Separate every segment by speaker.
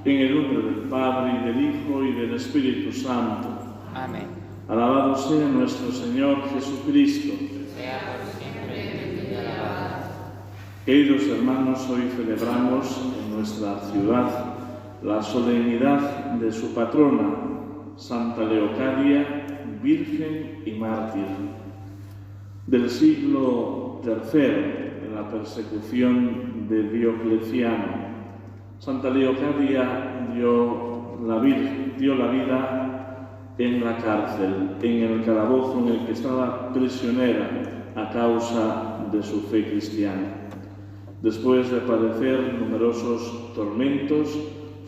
Speaker 1: En el nombre del Padre, y del Hijo, y del Espíritu Santo.
Speaker 2: Amén.
Speaker 1: Alabado sea nuestro Señor Jesucristo.
Speaker 2: Sea por siempre bendito y alabado.
Speaker 1: Queridos hermanos, hoy celebramos en nuestra ciudad la solemnidad de su patrona, Santa Leocadia, Virgen y Mártir. Del siglo III, en la persecución de Diocleciano, Santa Leocadia dio la vida en la cárcel, en el calabozo en el que estaba prisionera a causa de su fe cristiana. Después de padecer numerosos tormentos,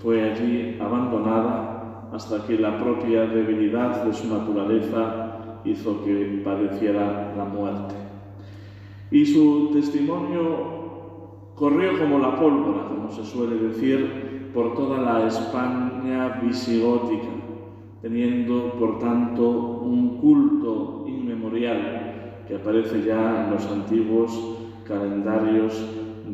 Speaker 1: fue allí abandonada hasta que la propia debilidad de su naturaleza hizo que padeciera la muerte. Y su testimonio corrió como la pólvora, como se suele decir, por toda la España visigótica, teniendo, por tanto, un culto inmemorial que aparece ya en los antiguos calendarios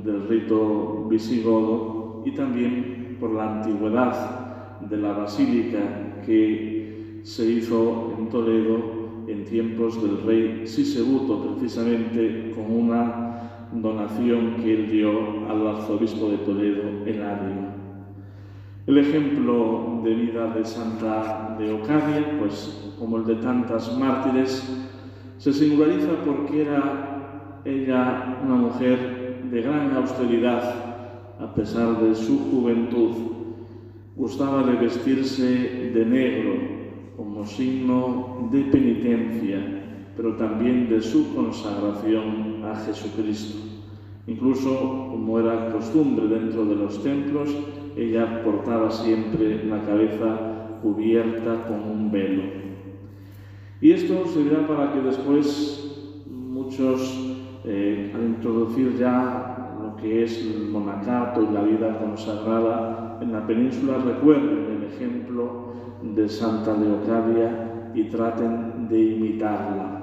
Speaker 1: del rito visigodo y también por la antigüedad de la basílica que se hizo en Toledo en tiempos del rey Sisebuto, precisamente con una donación que él dio al arzobispo de Toledo, Eladio. El ejemplo de vida de Santa Leocadia, pues como el de tantas mártires, se singulariza porque era ella una mujer de gran austeridad, a pesar de su juventud. Gustaba de vestirse de negro como signo de penitencia, pero también de su consagración a Jesucristo. Incluso, como era costumbre dentro de los templos, ella portaba siempre la cabeza cubierta con un velo. Y esto servirá para que después muchos, al introducir ya lo que es el monacato y la vida consagrada en la península, recuerden el ejemplo de Santa Leocadia y traten de imitarla.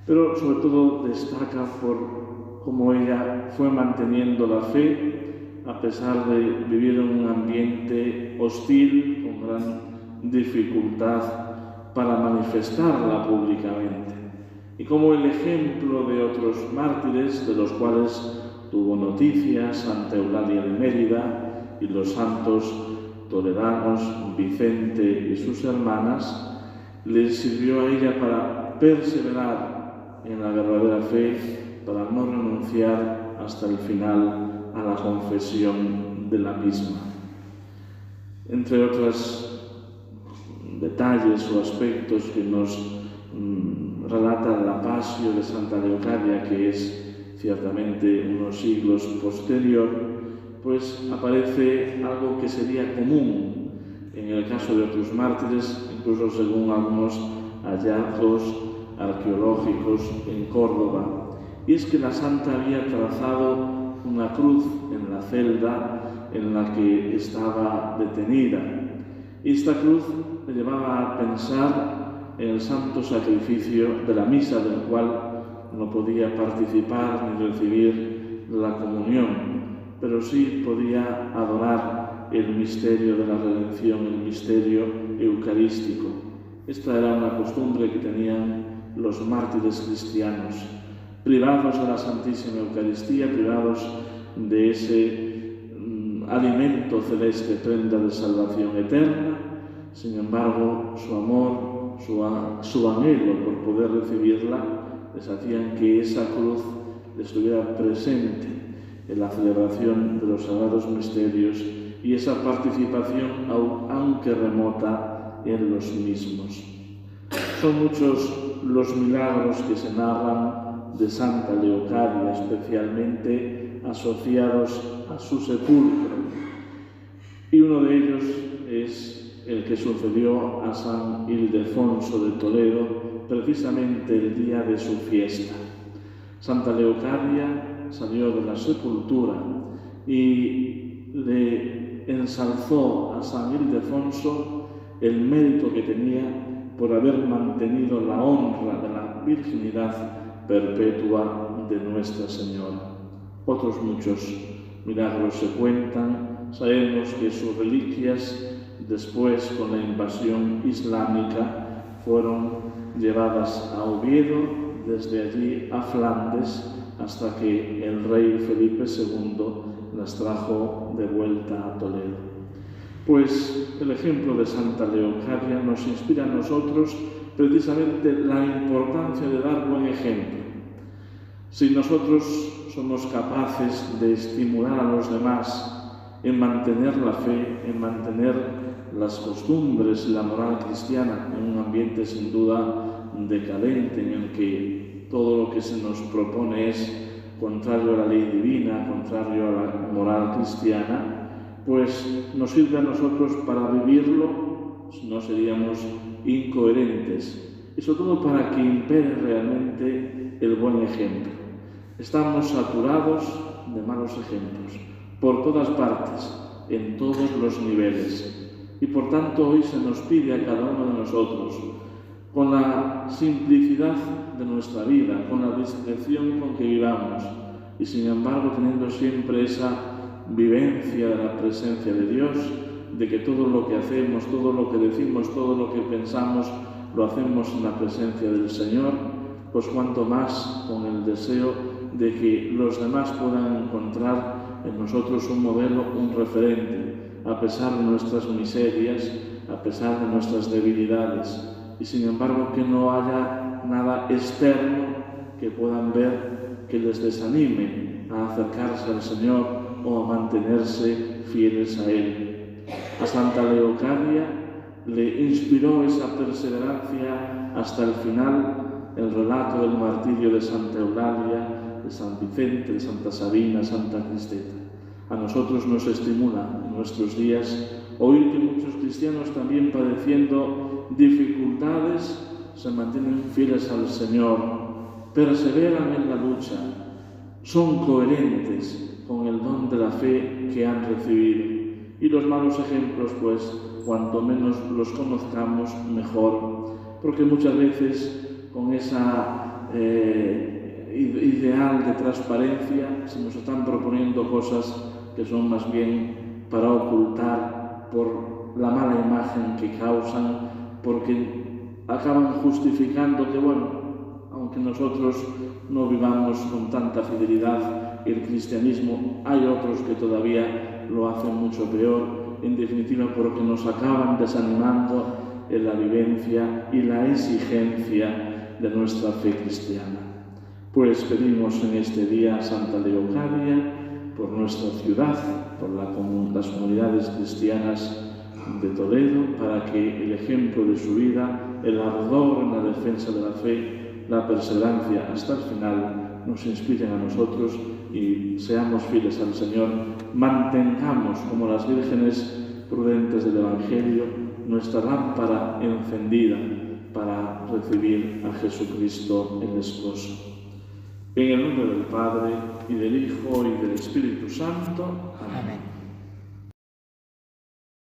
Speaker 1: Pero sobre todo destaca por cómo ella fue manteniendo la fe a pesar de vivir en un ambiente hostil, con gran dificultad para manifestarla públicamente. Y como el ejemplo de otros mártires, de los cuales tuvo noticia Santa Eulalia de Mérida y los santos toledanos Vicente y sus hermanas, les sirvió a ella para perseverar en la verdadera fe, para no renunciar hasta el final a la confesión de la misma. Entre otros detalles o aspectos que nos relata la Pasio de Santa Leocadia, que es ciertamente unos siglos posterior, pues aparece algo que sería común en el caso de otros mártires, incluso según algunos hallazgos arqueológicos en Córdoba, y es que la santa había trazado una cruz en la celda en la que estaba detenida. Y esta cruz le llevaba a pensar en el santo sacrificio de la misa, del cual no podía participar ni recibir la comunión, pero sí podía adorar el misterio de la redención, el misterio eucarístico. Esta era una costumbre que tenían los mártires cristianos, privados de la Santísima Eucaristía, privados de ese alimento celeste, prenda de salvación eterna. Sin embargo, su amor, su anhelo por poder recibirla, les hacían que esa cruz estuviera presente en la celebración de los sagrados misterios y esa participación, aunque remota, en los mismos. Son muchos los milagros que se narran de Santa Leocadia, especialmente asociados a su sepulcro. Y uno de ellos es el que sucedió a San Ildefonso de Toledo, precisamente el día de su fiesta. Santa Leocadia salió de la sepultura y le ensalzó a San Ildefonso el mérito que tenía por haber mantenido la honra de la virginidad perpetua de Nuestra Señora. Otros muchos milagros se cuentan sabemos que sus reliquias, después con la invasión islámica, fueron llevadas a Oviedo, desde allí a Flandes, hasta que el rey Felipe II las trajo de vuelta a Toledo. Pues el ejemplo de Santa Leocadia nos inspira a nosotros precisamente la importancia de dar buen ejemplo. Si nosotros somos capaces de estimular a los demás en mantener la fe, en mantener las costumbres y la moral cristiana en un ambiente sin duda decadente, en el que todo lo que se nos propone es contrario a la ley divina, contrario a la moral cristiana, pues nos sirve a nosotros para vivirlo, si no seríamos incoherentes, y sobre todo para que impere realmente el buen ejemplo. Estamos saturados de malos ejemplos, por todas partes, en todos los niveles, y por tanto hoy se nos pide a cada uno de nosotros, con la simplicidad de nuestra vida, con la discreción con que vivamos, y sin embargo teniendo siempre esa vivencia de la presencia de Dios, de que todo lo que hacemos, todo lo que decimos, todo lo que pensamos, lo hacemos en la presencia del Señor, pues cuanto más con el deseo de que los demás puedan encontrar en nosotros un modelo, un referente, a pesar de nuestras miserias, a pesar de nuestras debilidades, y sin embargo que no haya nada externo que puedan ver que les desanime a acercarse al Señor o a mantenerse fieles a Él. A Santa Leocadia le inspiró esa perseverancia hasta el final el relato del martirio de Santa Eulalia, de San Vicente, de Santa Sabina, Santa Cristeta. A nosotros nos estimula en nuestros días oír que muchos cristianos, también padeciendo dificultades, se mantienen fieles al Señor, perseveran en la lucha, son coherentes con el don de la fe que han recibido. Y los malos ejemplos, pues, cuanto menos los conozcamos, mejor, porque muchas veces con esa ideal de transparencia se nos están proponiendo cosas que son más bien para ocultar por la mala imagen que causan, porque acaban justificando que, bueno, aunque nosotros no vivamos con tanta fidelidad el cristianismo, hay otros que todavía lo hacen mucho peor, en definitiva porque nos acaban desanimando en la vivencia y la exigencia de nuestra fe cristiana. Pues pedimos en este día a Santa Leocadia por nuestra ciudad, por las comunidades cristianas de Toledo, para que el ejemplo de su vida, el ardor en la defensa de la fe, la perseverancia hasta el final, nos inspiren a nosotros y seamos fieles al Señor, mantengamos como las vírgenes prudentes del Evangelio nuestra lámpara encendida para recibir a Jesucristo el Esposo. En el nombre del Padre, y del Hijo, y del Espíritu Santo. Amén.